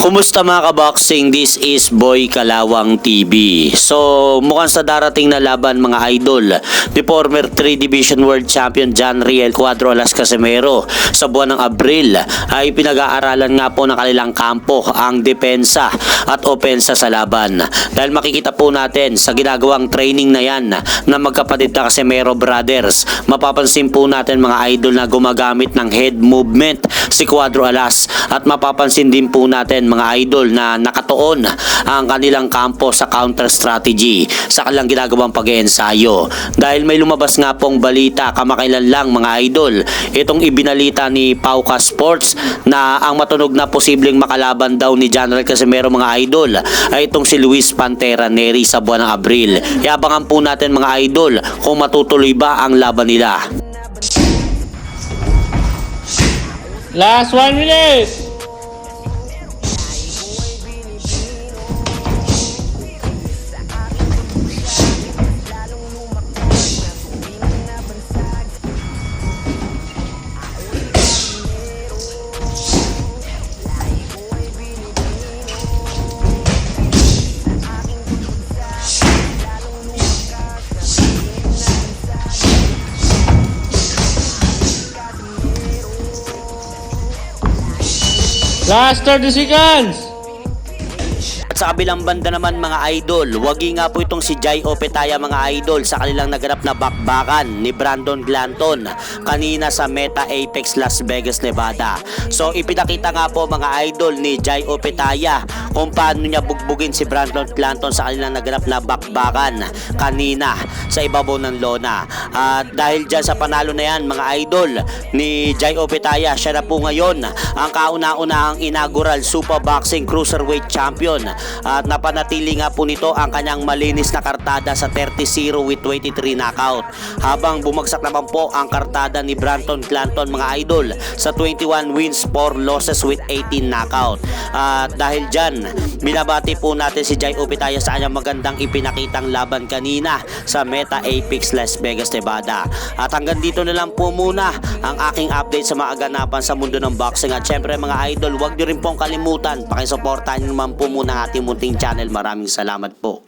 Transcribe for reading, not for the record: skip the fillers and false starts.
Kumusta mga kaboxing? This is Boy Kalawang TV. So, mukhang sa darating na laban mga idol, the former 3 Division World Champion John Riel Cuadro Alas Casimero sa buwan ng Abril ay pinag-aaralan nga po ng kanilang kampo ang depensa at opensa sa laban. Dahil makikita po natin sa ginagawang training na yan na magkapatid na Casimero Brothers, mapapansin po natin mga idol na gumagamit ng head movement si Cuadro Alas at mapapansin din po natin mga idol na nakatuon ang kanilang kampo sa counter strategy sa kanilang ginagawang pag-iensayo. Dahil may lumabas nga pong balita kamakailan lang mga idol, itong ibinalita ni Pauka Sports na ang matunog na posibleng makalaban daw ni General Casimero mga idol ay itong si Luis Pantera Neri sa buwan ng Abril. Iabangan po natin mga idol kung matutuloy ba ang laban nila. Last 1 minute. Last 30 seconds. Sa kabilang banda naman mga idol, wagi nga po itong si Jai Opetaya mga idol sa kanilang naganap na bakbakan ni Brandon Glanton kanina sa Meta Apex Las Vegas, Nevada. So ipinakita nga po mga idol ni Jai Opetaya kung paano niya bugbugin si Brandon Glanton sa kanilang naganap na bakbakan kanina sa ibabaw ng lona. At dahil dyan sa panalo na yan mga idol ni Jai Opetaya, siya na po ngayon ang kauna-unahang inaugural Super Boxing Cruiserweight Champion. At napanatili nga po nito ang kanyang malinis na kartada sa 30-0 with 23 knockout. Habang bumagsak naman po ang kartada ni Brandon Glanton mga idol sa 21 wins, 4 losses with 18 knockout. At dahil dyan, binabati po natin si Jai Opetaya sa kanyang magandang ipinakitang laban kanina sa Meta Apex Las Vegas, Nevada. At hanggang dito na lang po muna ang aking update sa mga ganapan sa mundo ng boxing. At syempre mga idol, huwag nyo rin pong kalimutan, pakisuportahan nyo naman po muna ang ating munting channel. Maraming salamat po.